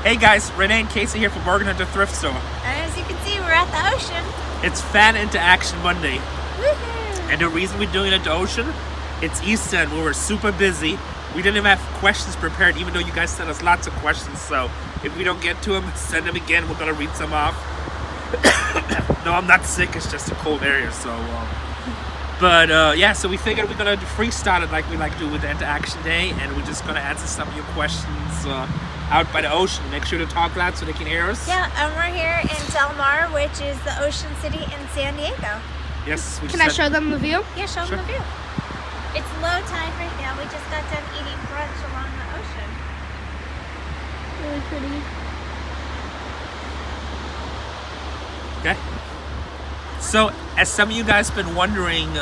Hey guys, Rene and Casey here from Bargain at the Thrift Store. And as you can see, we're at the ocean. It's Fan Into Action Monday. Woohoo! And the reason we're doing it at the ocean, it's Easter and we were super busy. We didn't even have questions prepared, even though you guys sent us lots of questions. So if we don't get to them, send them again. We're going to read some off. No, I'm not sick. It's just a cold area. So, so we figured we're going to freestyle it like we like to do with the Into Action Day. And we're just going to answer some of your questions out by the ocean. Make sure to talk loud so they can hear us. Yeah, and we're here in Del Mar, which is the ocean city in San Diego. Yes. Can I show them the view? Yeah, show them the view. It's low tide right now. We just got done eating brunch along the ocean. Really pretty. Okay. So, as some of you guys have been wondering,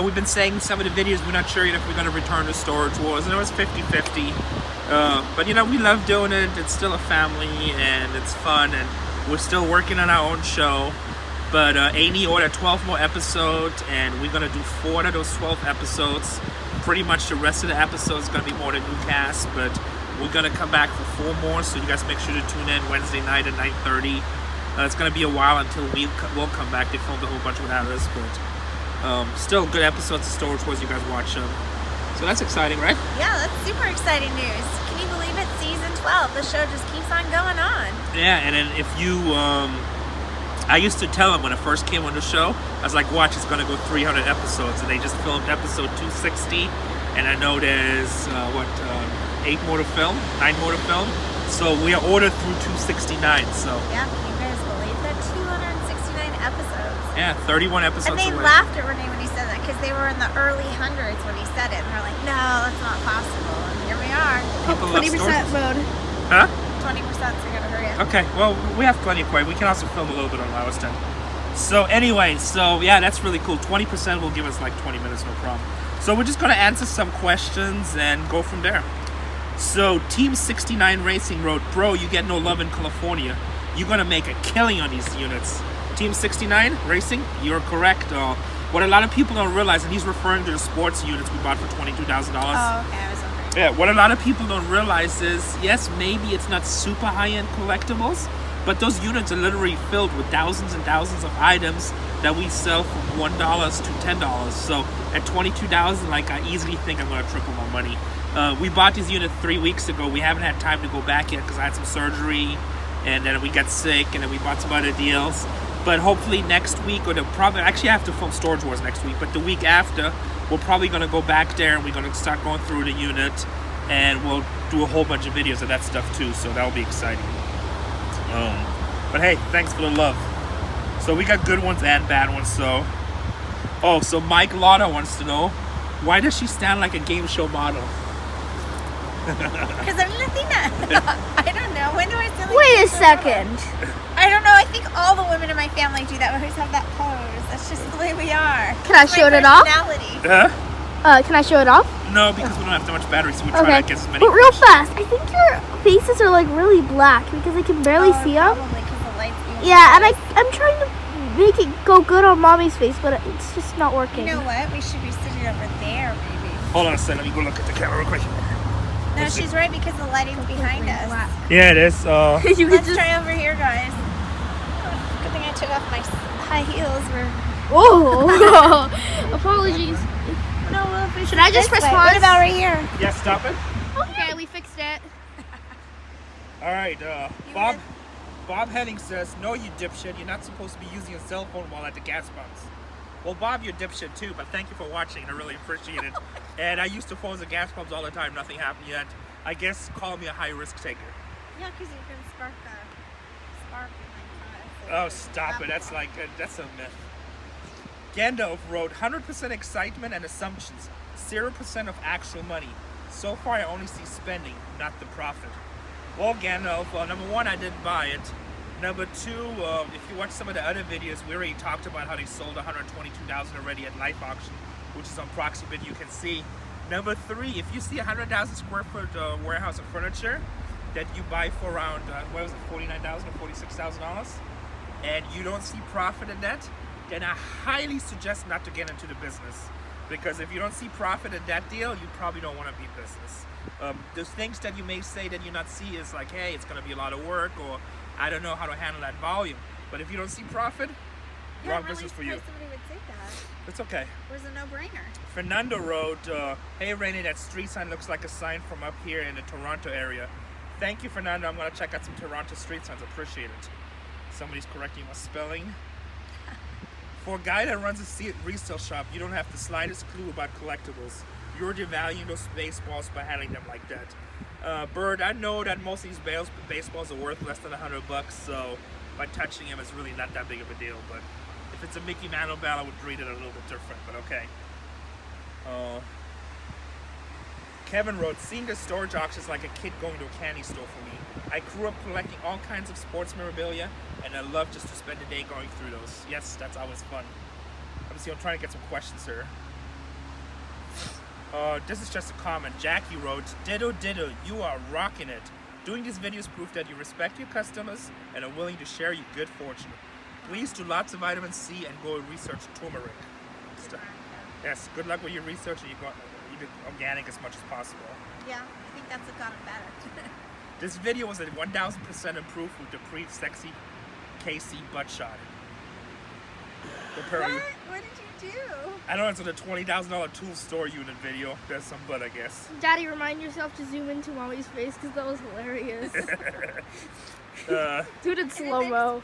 we've been saying in some of the videos, we're not sure yet if we're going to return to Storage Wars. I know it's 50-50. But we love doing it. It's still a family and it's fun, and we're still working on our own show. But Amy ordered 12 more episodes, and we're gonna do 4 of those 12 episodes. Pretty much the rest of the episodes is gonna be more than new cast, but we're gonna come back for 4 more. So you guys make sure to tune in Wednesday night at 9:30. It's gonna be a while until we'll come back. They filmed a whole bunch without us, but still good episodes of Storage Wars. You guys watch them. So that's exciting, right? Yeah, that's super exciting news. Can you believe it? Season 12. The show just keeps on going on. Yeah, and then if you, I used to tell them when I first came on the show, I was like, watch, it's going to go 300 episodes. And they just filmed episode 260. And I know there's, 8 more to film? 9 more to film? So we are ordered through 269, so. Yeah, can you guys believe that? 269 episodes. Yeah, 31 episodes And they away. laughed at Rene when he said that, because they were in the early hundreds when he said it. And they're like, no, that's not possible. And here we are. People love 20% stories. mode. Huh? 20%, so you gotta hurry up. Okay, well, we have plenty of quiet. We can also film a little bit on Lowest 10. So anyway, yeah, that's really cool. 20% will give us like 20 minutes, no problem. So we're just going to answer some questions and go from there. So Team 69 Racing wrote, bro, you get no love in California. You're going to make a killing on these units. Team 69 Racing, you're correct. What a lot of people don't realize, and he's referring to the sports units we bought for $22,000. Oh, okay, I was wondering. Yeah, what a lot of people don't realize is, yes, maybe it's not super high-end collectibles, but those units are literally filled with thousands and thousands of items that we sell from $1 to $10. So at $22,000, like, I easily think I'm going to triple my money. We bought these units 3 weeks ago. We haven't had time to go back yet because I had some surgery, and then we got sick, and then we bought some other deals. But hopefully next week, actually I have to film Storage Wars next week, but the week after, we're probably going to go back there and we're going to start going through the unit, and we'll do a whole bunch of videos of that stuff too, so that'll be exciting. But hey, thanks for the love. So we got good ones and bad ones. So Mike Lotta wants to know, why does she stand like a game show model? Because I'm Latina. I don't know. When do I feel like Wait a second. I don't know. I think all the women in my family do that. We always have that pose. That's just the way we are. Can I show it off? Huh? Can I show it off? No, because we don't have that much battery, so we try to get as many. But real fast, I think your faces are like really black because I can barely see them. Probably because the lights. Yeah, and I'm trying to make it go good on mommy's face, but it's just not working. You know what? We should be sitting over there, maybe. Hold on a second. Let me go look at the camera real quick. No, she's right because the lighting's behind us. Yeah, it is. Let's try over here, guys. Good thing I took off my high heels. Oh, apologies. No, well, Should I just press pause? pause? What about right here? Yeah, stop it. Okay, we fixed it. All right, Bob Henning says, no, you dipshit, you're not supposed to be using a cell phone while at the gas pumps. Well, Bob, you're dipshit too, but thank you for watching, and I really appreciate it. And I used to phones at gas pumps all the time, nothing happened yet. I guess call me a high risk taker. Yeah, because you can spark in my car. Oh, stop it, that's a myth. Gandalf wrote, 100% excitement and assumptions, 0% of actual money. So far, I only see spending, not the profit. Well, Gandalf, number one, I didn't buy it. Number two, if you watch some of the other videos, we already talked about how they sold 122,000 already at Life Auction, which is on Proxybid, you can see. Number three, if you see 100,000 square foot warehouse of furniture that you buy for around, $49,000 or $46,000, and you don't see profit in that, then I highly suggest not to get into the business. Because if you don't see profit in that deal, you probably don't want to be in business. Those things that you may say that you not see is like, hey, it's going to be a lot of work, or I don't know how to handle that volume. But if you don't see profit, wrong business for you. Somebody would say that. It's okay. It was a no-brainer. Fernando wrote, hey Rene, that street sign looks like a sign from up here in the Toronto area. Thank you, Fernando. I'm going to check out some Toronto street signs. Appreciate it. Somebody's correcting my spelling. For a guy that runs a resale shop, you don't have the slightest clue about collectibles. You're devaluing those baseballs by handling them like that. Bird, I know that most of these baseballs are worth less than $100, so by touching them, it's really not that big of a deal. But if it's a Mickey Mantle ball, I would treat it a little bit different, but okay. Kevin wrote, seeing the storage auction is like a kid going to a candy store for me. I grew up collecting all kinds of sports memorabilia, and I love just to spend the day going through those. Yes, that's always fun. Obviously, I'm trying to get some questions here. This is just a comment. Jackie wrote, ditto, you are rocking it. Doing these videos prove that you respect your customers and are willing to share your good fortune. Please do lots of vitamin C and go research turmeric. Yes, good luck with your research, and you do organic as much as possible. Yeah, I think that's what got it better. This video was at 1000% improved with the pre-sexy KC butt shot. What did you do? I know it's in a $20,000 tool store unit video. There's some butt, I guess. Daddy, remind yourself to zoom into Mommy's face because that was hilarious. Dude, it's slow-mo.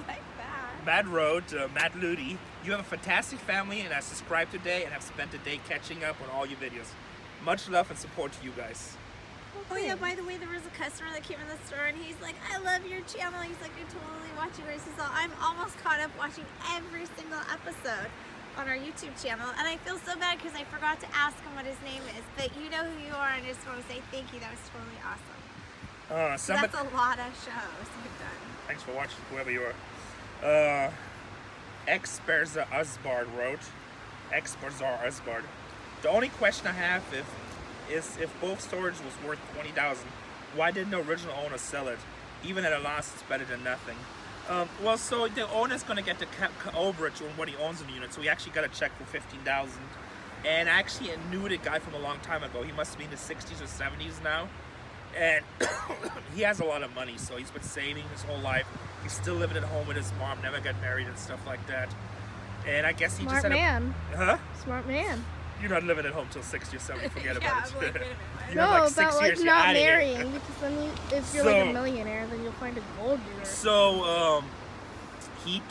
Matt wrote, Matt Ludi, you have a fantastic family and I subscribed today and have spent the day catching up on all your videos. Much love and support to you guys. Oh yeah, by the way, there was a customer that came in the store and he's like, I love your channel. He's like, I totally watch you guys. I'm almost caught up watching every single episode on our YouTube channel, and I feel so bad because I forgot to ask him what his name is, but you know who you are, and I just want to say thank you. That was totally awesome. That's a lot of shows you've done. Thanks for watching, whoever you are. X-Berzar Usbard wrote, X-Berzar Usbard, the only question I have is if both storage was worth $20,000, why didn't the original owner sell it? Even at a loss, it's better than nothing. Well, so the owner's going to get the overage on what he owns in the unit, so he actually got a check for $15,000. And I actually knew the guy from a long time ago. He must be in the 60s or 70s now. And he has a lot of money, so he's been saving his whole life. He's still living at home with his mom, never got married and stuff like that. And I guess he Smart just had man. Smart man. You're not living at home till 60 or 70, forget Yeah, about it. like, No, have like 6 about like years, you're not outta here. marrying, because then if you're like a millionaire, then you'll find a gold digger. So he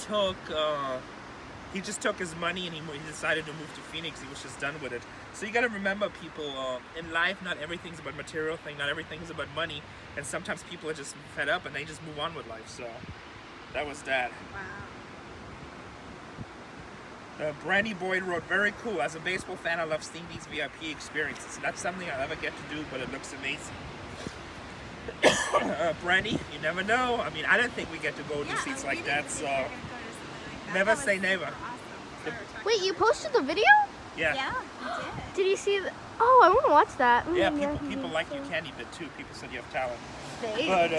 just took his money and he decided to move to Phoenix. He was just done with it. So you got to remember, people, in life, not everything's about material thing, not everything's about money, and sometimes people are just fed up and they just move on with life. So that was that. wow. Brandy Boyd wrote, very cool. As a baseball fan, I love seeing these VIP experiences. Not something I'll ever get to do, but it looks amazing. Brandy, you never know. I mean, I don't think we get to go to seats like that, so never say never. Awesome. Wait, you posted the video? Yeah. Yeah, we Did you see the... Oh, I want to watch that. Yeah, people like your candy bit too. People said you have talent. Thanks. But,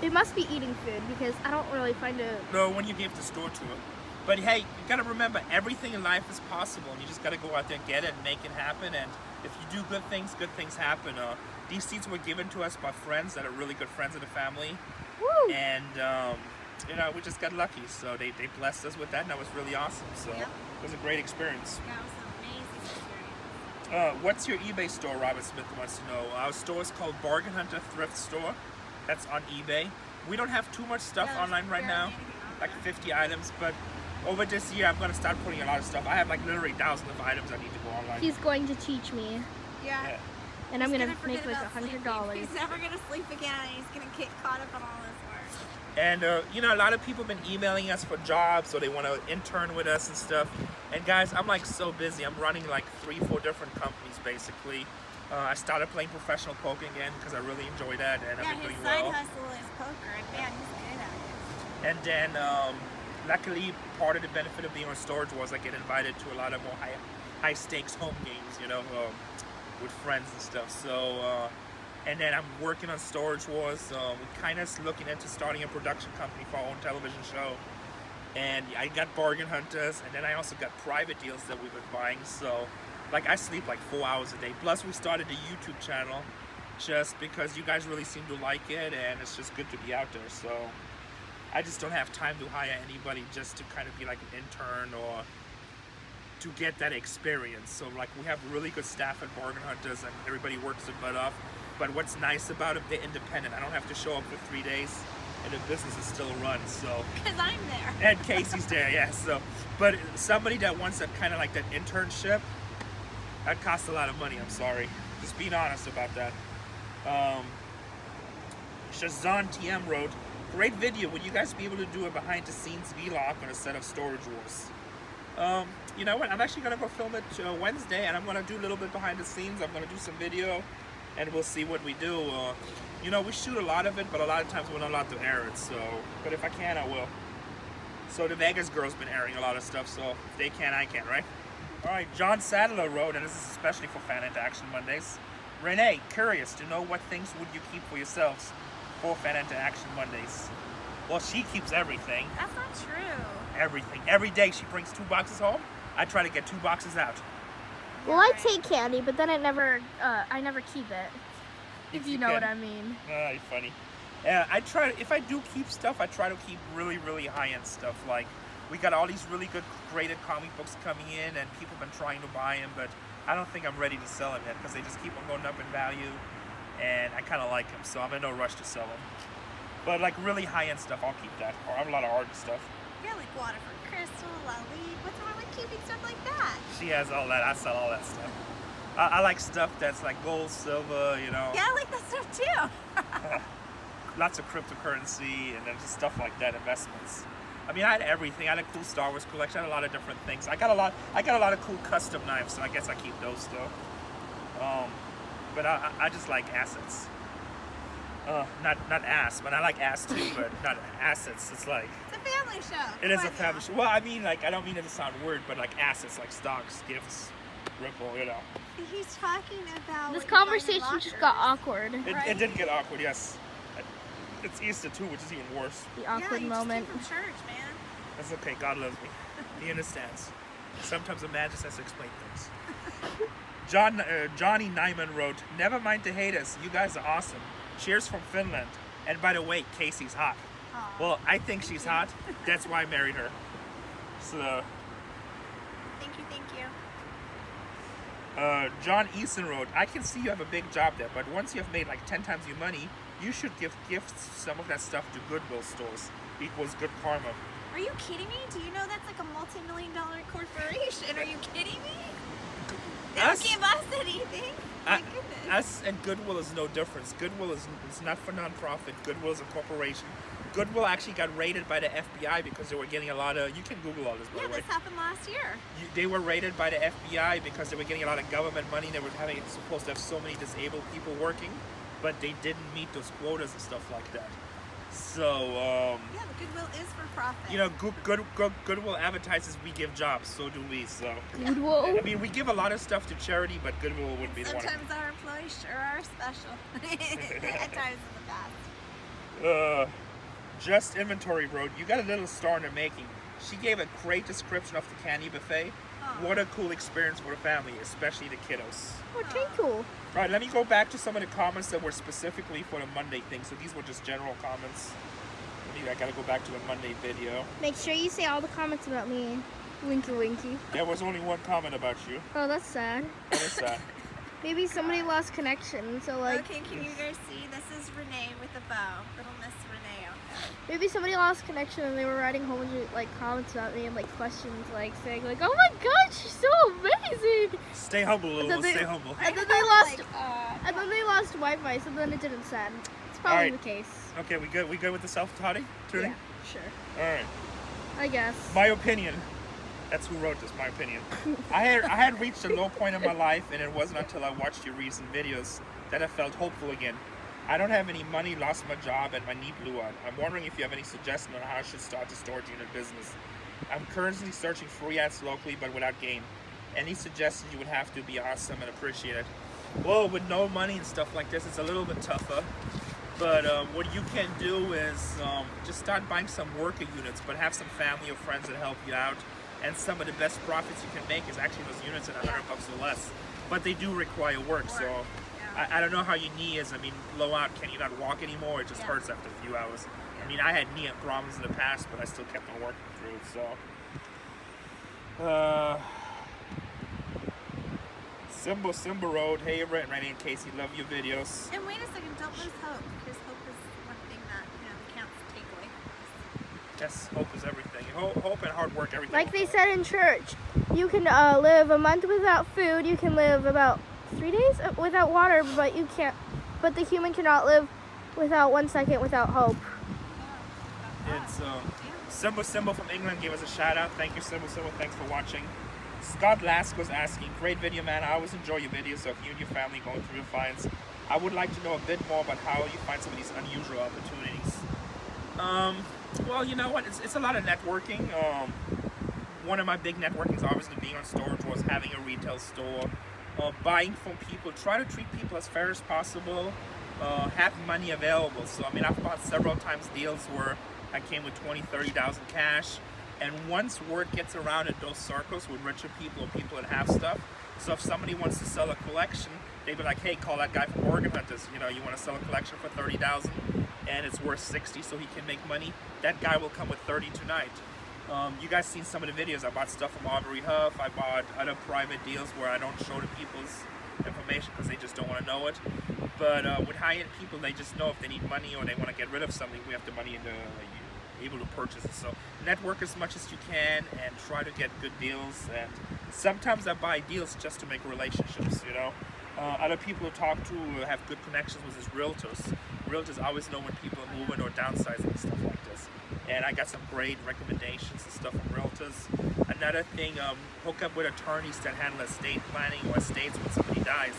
it must be eating food because I don't really find it... no, when you gave the store to it. But hey, you gotta remember, everything in life is possible, and you just gotta go out there and get it and make it happen. And if you do good things happen. These seeds were given to us by friends that are really good friends of the family. Woo! And you know, we just got lucky, so they blessed us with that, and that was really awesome. So Yep. it was a great experience. Yeah, it was an amazing experience. What's your eBay store? Robert Smith wants to know. Our store is called Bargain Hunter Thrift Store. That's on eBay. We don't have too much stuff Yeah, online right barely now, anything on like there. 50 items, but over this year I'm going to start putting a lot of stuff. I have like literally thousands of items I need to go online. He's going to teach me, Yeah. and I'm He's going to forget make like about sleeping. $100. He's never gonna sleep again, and he's gonna get caught up on all this work. And you know, a lot of people have been emailing us for jobs, or they want to intern with us and stuff. And guys, I'm like so busy. I'm running like 3-4 different companies basically. I started playing professional poker again because I really enjoy that, and Yeah, I've been his doing side well. hustle is poker, and man, he's good at it. And then, luckily, part of the benefit of being on storage was I get invited to a lot of more high stakes home games, you know, with friends and stuff. So, and then I'm working on Storage Wars. We're kind of looking into starting a production company for our own television show. And I got Bargain Hunters, and then I also got private deals that we've been buying. So Like I sleep like 4 hours a day. Plus we started a YouTube channel just because you guys really seem to like it, and it's just good to be out there. So I just don't have time to hire anybody just to kind of be like an intern or to get that experience. So like we have really good staff at Bargain Hunters and everybody works their butt off. But what's nice about it, they're independent. I don't have to show up for 3 days and the business is still run. So Because I'm there. and Casey's there, yeah. So, but somebody that wants that kind of like that internship, that costs a lot of money. I'm sorry, just being honest about that. Shazan TM wrote, great video. Would you guys be able to do a behind the scenes vlog on a set of Storage Wars? You know what? I'm actually gonna go film it Wednesday, and I'm gonna do a little bit behind the scenes. I'm gonna do some video, and we'll see what we do. You know, we shoot a lot of it, but a lot of times we're not allowed to air it. So, but if I can, I will. So the Vegas girl's been airing a lot of stuff. So if they can, I can, right? All right. John Sadler wrote, and this is especially for Fan Interaction Mondays. Rene, curious to know what things would you keep for yourselves for Fan Interaction Mondays? Well, she keeps everything. That's not true. Everything. Every day she brings 2 boxes home. I try to get 2 boxes out. Well, I take candy, but then I never keep it. If you know what I mean. You're funny. Yeah, I try. If I do keep stuff, I try to keep really, really high-end stuff. Like we got all these really good graded comic books coming in, and people have been trying to buy them, but I don't think I'm ready to sell them yet because they just keep on going up in value, and I kind of like them, so I'm in no rush to sell them. But like really high-end stuff, I'll keep that. Or I have a lot of art and stuff. Yeah, like Waterford Crystal, Lali. What's wrong with keeping stuff like that? She has all that. I sell all that stuff. I like stuff that's like gold, silver, you know. Yeah, I like that stuff too. Lots of cryptocurrency and then just stuff like that, investments. I mean, I had everything. I had a cool Star Wars collection. I had a lot of different things. I got a lot of cool custom knives, so I guess I keep those still. But I just like assets. Not ass, but I like ass too, but not assets. It's like It's a family show. it is Come a on family now. show. Well, I mean, like I don't mean it to sound weird, but like assets, like stocks, gifts, Ripple, you know. He's talking about This what you find in conversation just got lockers. awkward. It Right. did get awkward, yes. It's Easter too, which is even worse. The Yeah, awkward you moment. just came from church, man. That's okay. God loves me. He understands. Sometimes a man just has to explain things. Johnny Nyman wrote, never mind the haters. You guys are awesome. Cheers from Finland. And by the way, Casey's hot. Aw. Well, I think she's hot. That's why I married her. So, Thank you, thank you. John Eason wrote, I can see you have a big job there, but once you have made like 10 times your money, you should give gifts some of that stuff to Goodwill stores. Equals good karma. Are you kidding me? Do you know that's like a multi-million-dollar corporation? Are you kidding me? They don't Us? give us anything. My goodness. Us and Goodwill is no difference. Goodwill is not for nonprofit. Goodwill is a corporation. Goodwill actually got raided by the FBI because they were getting a lot of. You can Google all this, by Yeah, the way. this happened last year. They were raided by the FBI because they were getting a lot of government money. They were supposed to have so many disabled people working, but they didn't meet those quotas and stuff like that. So, Yeah, the Goodwill is for profit. you know, Goodwill advertises we give jobs, so do we. So, Goodwill. I mean, we give a lot of stuff to charity, but Goodwill wouldn't be the one. Sometimes our employees sure are special. At times in the past. Just Inventory wrote, you got a little star in the making. She gave a great description of the candy buffet. Aw. What a cool experience for the family, especially the kiddos. Oh, thank you. Right, let me go back to some of the comments that were specifically for the Monday thing. So these were just general comments. I gotta go back to the Monday video. Make sure you say all the comments about me. Winky winky. There was only one comment about you. Oh, that's sad. What is that? Maybe somebody lost connection, so like Okay, can you guys see? This is Rene with a bow. Little Miss Rene out there. maybe somebody lost connection and they were writing a whole bunch of like comments about me and like questions like saying like, oh my god, she's so amazing. Stay humble, And little then one, they- stay humble. And then they lost Like, and then they lost Wi-Fi, so then it didn't send. It's probably Alright. the case. Okay, we good with the self-taughting? Yeah, sure. Alright. I guess. My opinion. That's who wrote this, my opinion. I had reached a low point in my life, and it wasn't until I watched your recent videos that I felt hopeful again. I don't have any money, lost my job, and my knee blew out. I'm wondering if you have any suggestion on how I should start the storage unit business. I'm currently searching free ads locally, but without gain. Any suggestions you would have to be awesome and appreciated. Well, with no money and stuff like this, it's a little bit tougher. But what you can do is just start buying some worker units, but have some family or friends that help you out. and some of the best profits you can make is actually those units at $100 or less. But they do require work, so I don't know how your knee is. I mean, blowout, can you not walk anymore? It just hurts after a few hours. I mean, I had knee problems in the past, but I still kept on working through it, so. Simba Road, hey Rene and Casey, love your videos. And wait a second, don't lose hope, because hope is one thing that, you know, we can't take away from us. Yes, hope is everything. Hope and hard work, everything. Like they said in church, you can live a month without food. You can live about 3 days without water, but you can't. But the human cannot live without 1 second without hope. It's Simba from England gave us a shout out. Thank you, Simba. Thanks for watching. Scott Lasco's asking, great video, man. I always enjoy your videos of you and your family going through your finds. I would like to know a bit more about how you find some of these unusual opportunities. Well, you know what? It's a lot of networking. One of my big networking is obviously being on Storage Wars, having a retail store, buying from people, try to treat people as fair as possible, have money available. So, I mean, I've bought several times deals where I came with 20, 30,000 cash. And once word gets around in those circles with richer people or people that have stuff, so if somebody wants to sell a collection, they'd be like, hey, call that guy from Oregon Hunters. You know, you want to sell a collection for 30,000 and it's worth 60 so he can make money. That guy will come with 30 tonight. You guys seen some of the videos. I bought stuff from Aubrey Huff. I bought other private deals where I don't show the people's information because they just don't want to know it. But with high-end people, they just know if they need money or they want to get rid of something, we have the money and able to purchase it. So network as much as you can and try to get good deals. And sometimes I buy deals just to make relationships, you know. Other people who talk to have good connections with his realtors. Realtors always know when people are moving or downsizing and stuff like this. And I got some great recommendations and stuff from realtors. Another thing, hook up with attorneys that handle estate planning or estates when somebody dies.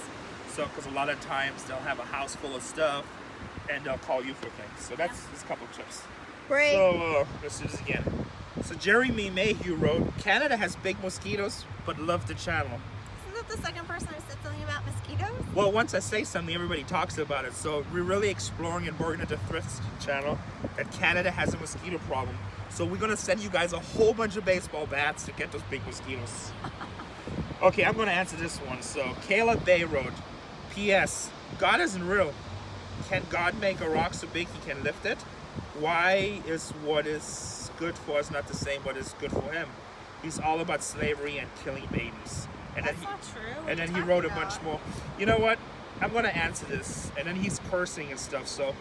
So, because a lot of times they'll have a house full of stuff and they'll call you for things. So that's just a couple of tips. Great. So let's do this again. So Jeremy Mayhew wrote, Canada has big mosquitoes, but love the channel. Isn't that the second person who said something about mosquitoes? Well, once I say something, everybody talks about it. So we're really exploring and working at the Thrift channel that Canada has a mosquito problem. So we're gonna send you guys a whole bunch of baseball bats to get those big mosquitoes. Okay, I'm gonna answer this one. So Caleb Bay wrote, P.S. God isn't real. Can God make a rock so big he can lift it? Why is what is good for us not the same what is good for him? He's all about slavery and killing babies. And That's not true. And then he wrote a bunch more. You know what? I'm going to answer this. And then he's cursing and stuff. So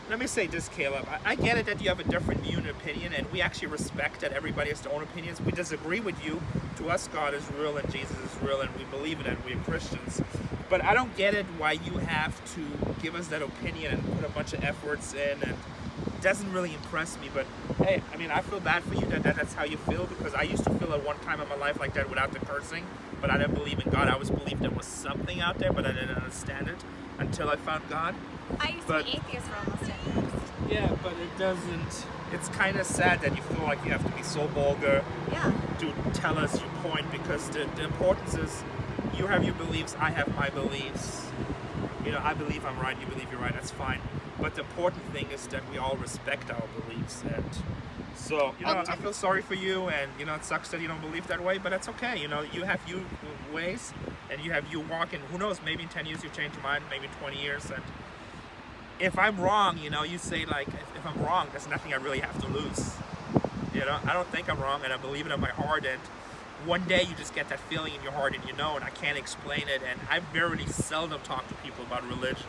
let me say this, Caleb. I get it that you have a different view and opinion, and we actually respect that everybody has their own opinions. We disagree with you. To us, God is real and Jesus is real, and we believe in it, and we're Christians. But I don't get it why you have to give us that opinion and put a bunch of efforts in, and it doesn't really impress me. But hey, I mean, I feel bad for you that that's how you feel, because I used to feel at one time in my life like that without the cursing, but I didn't believe in God. I always believed there was something out there, but I didn't understand it until I found God. I used to be atheist for almost 10 years. Yeah, but it doesn't. It's kind of sad that you feel like you have to be so vulgar to tell us your point, because the importance is you have your beliefs, I have my beliefs. You know, I believe I'm right, you believe you're right, that's fine. But the important thing is that we all respect our beliefs. And so, you know, I feel sorry for you, and, you know, it sucks that you don't believe that way, but that's okay. You know, you have your ways, and you have you walk, and who knows, maybe in 10 years you change your mind, maybe in 20 years, and if I'm wrong, you know, you say, like, if I'm wrong, there's nothing I really have to lose. You know, I don't think I'm wrong, and I believe it in my heart, and one day you just get that feeling in your heart, and you know, and I can't explain it, and I very seldom talk to people about religion,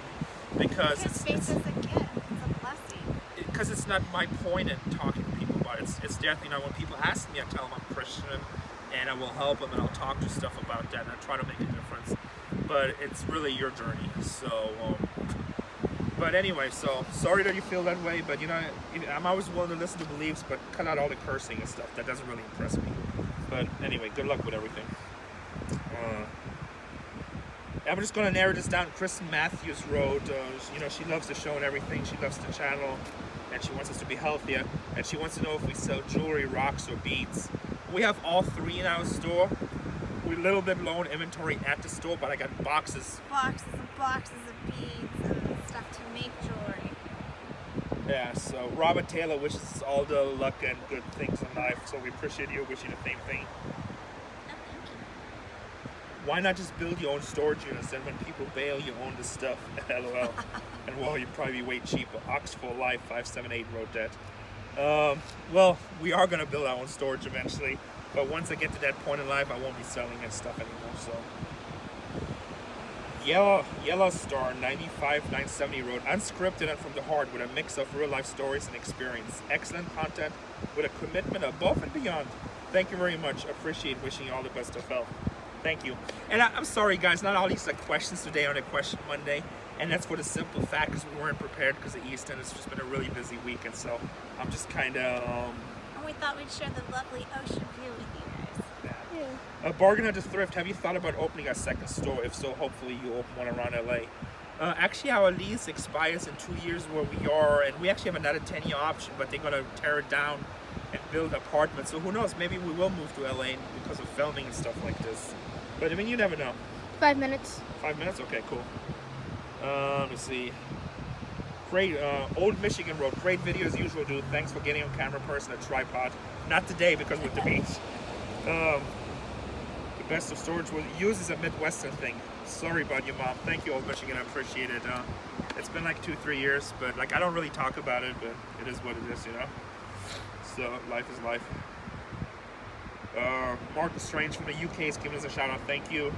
because faith is a gift, it's a blessing. Because it's not my point in talking to people about it. It's definitely, you know, when people ask me, I tell them I'm Christian, and I will help them, and I'll talk to stuff about that, and I try to make a difference. But it's really your journey, so... But anyway, so sorry that you feel that way, but you know, I'm always willing to listen to beliefs, but cut out all the cursing and stuff. That doesn't really impress me. But anyway, good luck with everything. I'm just going to narrow this down. Kristen Matthews wrote, you know, she loves the show and everything. She loves the channel, and she wants us to be healthier. And she wants to know if we sell jewelry, rocks, or beads. We have all three in our store. We're a little bit low in inventory at the store, but I got boxes. Boxes and boxes of beads and stuff to make jewelry. Yeah, so Robert Taylor wishes us all the luck and good things in life, so we appreciate you wishing the same thing. Oh, thank you. Why not just build your own storage units, and when people bail, you own the stuff? LOL. And well, you'd probably be way cheaper. Oxford Life 578 wrote that. Well, we are going to build our own storage eventually, but once I get to that point in life, I won't be selling that stuff anymore, so. Yellow Star 95970 wrote, unscripted and from the heart with a mix of real life stories and experience. Excellent content with a commitment above and beyond. Thank you very much. Appreciate, wishing you all the best of health. Thank you. And I'm sorry guys, not all these questions today on a question Monday, and that's for the simple fact because we weren't prepared because of Easter and it's just been a really busy week, and so I'm just kind of And we thought we'd share the lovely ocean view with you guys. Yeah. Bargain at the Thrift, have you thought about opening a second store? If so, hopefully you open one around LA. Actually, our lease expires in 2 years where we are, and we actually have another 10-year option, but they're going to tear it down and build apartments. So who knows, maybe we will move to LA because of filming and stuff like this. But I mean, you never know. 5 minutes. 5 minutes? Okay, cool. Let's see. Great, Old Michigan Road. Great video as usual, dude. Thanks for getting on camera person, a tripod. Not today because with the beach. The best of storage was used as a Midwestern thing. Sorry about your mom. Thank you, Old Michigan. I appreciate it. It's been like 2-3 years, but like I don't really talk about it, but it is what it is, you know. So life is life. Marcus Strange from the UK is giving us a shout out. Thank you.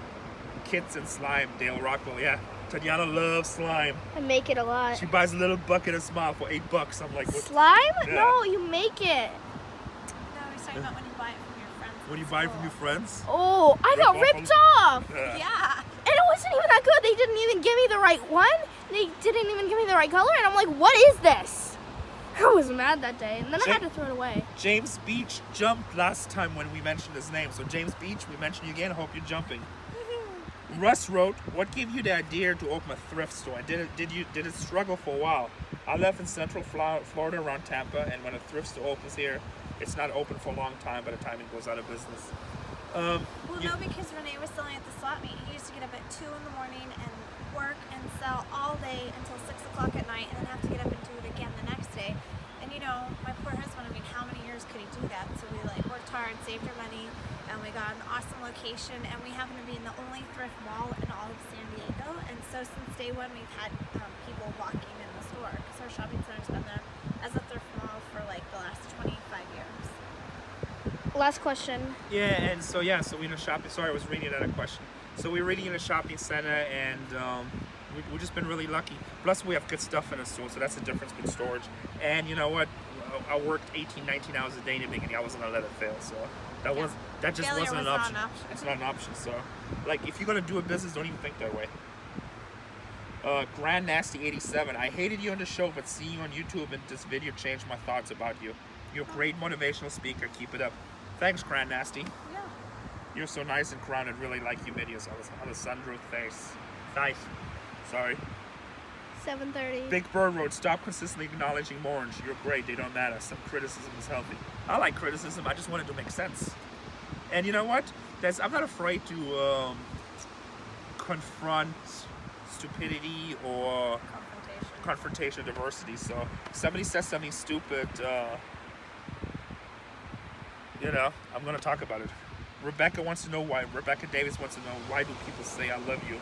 Kits and Slime, Dale Rockwell. Yeah, Tatiana loves slime. I make it a lot. She buys a little bucket of slime for $8. I'm like, what? Slime? Yeah. No, you make it. No, we're talking about when you buy it from your friends. When you buy it from your friends? Oh, I got Rip off ripped them. off. Yeah. And it wasn't even that good. They didn't even give me the right one. They didn't even give me the right color. And I'm like, what is this? I was mad that day. And then I had to throw it away. James Beach jumped last time when we mentioned his name. So James Beach, we mentioned you again. I hope you're jumping. Russ wrote, what gave you the idea to open a thrift store? And did it struggle for a while? I live in Central Florida around Tampa, and when a thrift store opens here, it's not open for a long time by the time it goes out of business. Well, no, because Rene was selling at the slot meet. He used to get up at 2 in the morning and work and sell all day until 6 o'clock at night, and then have to get up and do it again the next day. And you know, my poor husband, I mean, how many years could he do that? So we like worked hard, saved our money, and we got an awesome location, and we happen to be in the only thrift mall in all of San Diego. And so since day one, we've had people walking in the store because our shopping center's been there as a thrift mall for like the last 25 years. Last question. Yeah, and so we're in a shopping. Sorry, I was reading another question. So we're reading in a shopping center, and we've just been really lucky. Plus, we have good stuff in the store, so that's the difference with storage. And you know what? I worked 18, 19 hours a day in the beginning. I wasn't gonna let it fail, so that just Failure wasn't an was not option. an option. It's not an option. So, like, if you're gonna do a business, don't even think that way. Grand Nasty 87. I hated you on the show, but seeing you on YouTube and this video changed my thoughts about you. You're a great motivational speaker. Keep it up. Thanks, Grand Nasty. Yeah. You're so nice and grounded. Really like your videos. Alessandro, thanks. Nice. Sorry. 7:30. Big Bird Road. Stop consistently acknowledging orange. You're great. They don't matter. Some criticism is healthy. I like criticism. I just want it to make sense. And you know what? I'm not afraid to confront stupidity or confrontation, diversity. So if somebody says something stupid, you know, I'm gonna talk about it. Rebecca wants to know why. Rebecca Davis wants to know, why do people say I love you?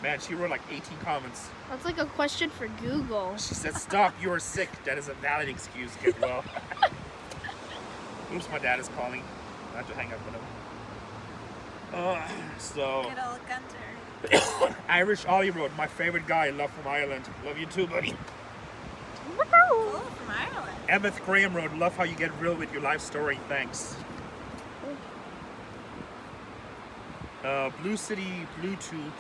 Man, she wrote like 18 comments. That's like a question for Google. She said, stop, you're sick. That is a valid excuse. Get well. Oops, my dad is calling. I have to hang up with him. So Good old Gunter. Irish Ollie wrote, my favorite guy, love from Ireland. Love you too, buddy. Cool, from Ireland. Emmett Graham wrote, love how you get real with your life story. Thanks. Blue City Bluetooth.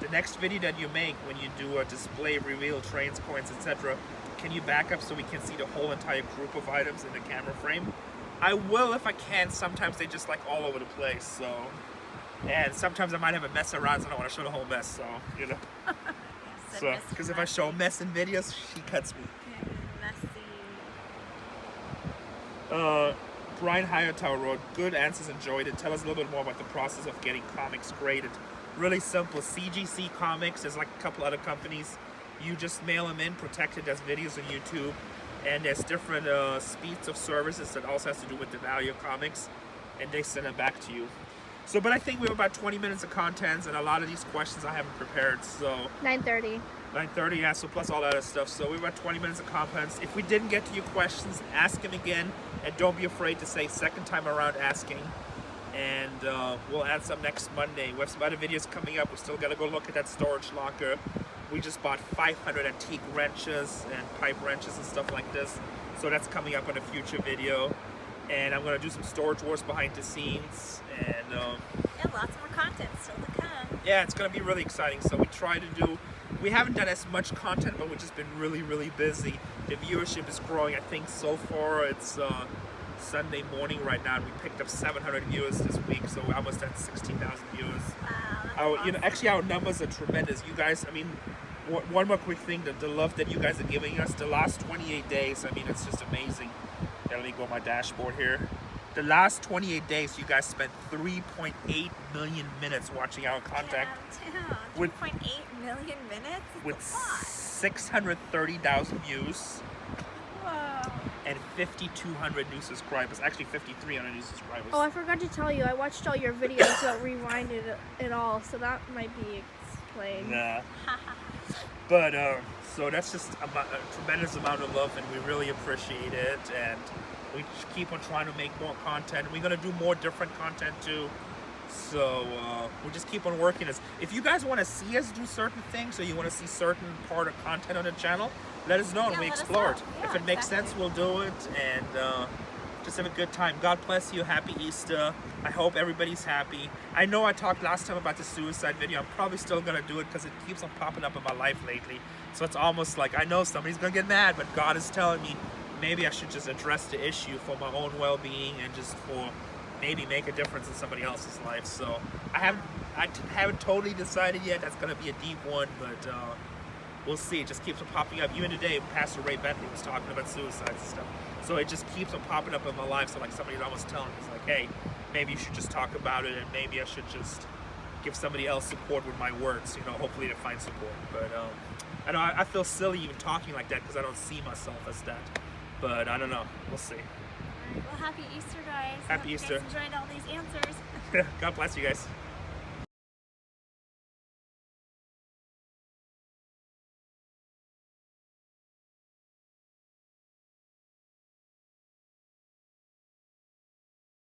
The next video that you make when you do a display, reveal, trains, coins, etc., can you back up so we can see the whole entire group of items in the camera frame? I will if I can. Sometimes they just like all over the place, so. And sometimes I might have a mess around, so I don't want to show the whole mess, so, you know. So, because if I show a mess in videos, she cuts me. Messy. Brian Hightower wrote, good answers, enjoyed it. Tell us a little bit more about the process of getting comics graded. Really simple. CGC Comics, there's like a couple other companies. You just mail them in, protected as videos on YouTube. And there's different speeds of services that also has to do with the value of comics. And they send it back to you. So, but I think we have about 20 minutes of content, and a lot of these questions I haven't prepared, so... 9:30. 9:30, yeah, so plus all that other stuff. So we have about 20 minutes of content. If we didn't get to your questions, ask them again, and don't be afraid to say second time around asking. And we'll add some next Monday. We have some other videos coming up. We still got to go look at that storage locker. We just bought 500 antique wrenches and pipe wrenches and stuff like this. So that's coming up in a future video. And I'm going to do some storage wars behind the scenes. And lots more content still to come. yeah, it's going to be really exciting. So we haven't done as much content, but we've just been really, really busy. The viewership is growing. I think so far it's Sunday morning right now, and we picked up 700 viewers this week, so we're almost at 16,000 viewers. Wow, Awesome. Actually, our numbers are tremendous. You guys, I mean, one more quick thing, the love that you guys are giving us, the last 28 days, I mean, it's just amazing. Yeah, let me go on my dashboard here. The last 28 days, you guys spent 3.8 million minutes watching our content. With 3.8 million minutes? With 630,000 views. Whoa. And 5,200 new subscribers. Actually, 5,300 new subscribers. Oh, I forgot to tell you. I watched all your videos, but rewinded it all, so that might be explained. Nah. But, so that's just a tremendous amount of love, and we really appreciate it. And we keep on trying to make more content. We're going to do more different content, too. So, we'll just keep on working. If you guys want to see us do certain things, or you want to see certain part of content on the channel, let us know and we explore it. Yeah, if it makes sense, we'll do it, and just have a good time. God bless you. Happy Easter. I hope everybody's happy. I know I talked last time about the suicide video. I'm probably still going to do it because it keeps on popping up in my life lately. So it's almost like I know somebody's going to get mad, but God is telling me maybe I should just address the issue for my own well-being and just for maybe make a difference in somebody else's life. So I haven't totally decided yet. That's going to be a deep one, but we'll see. It just keeps on popping up. Even today, Pastor Ray Bentley was talking about suicide and stuff. So it just keeps on popping up in my life. So like somebody's almost telling me, it's like, hey, maybe you should just talk about it, and maybe I should just give somebody else support with my words, you know, hopefully to find support. But I know I feel silly even talking like that because I don't see myself as that. But I don't know. We'll see. Well, happy Easter, guys. Happy Easter. I hope you guys enjoyed all these answers. God bless you guys.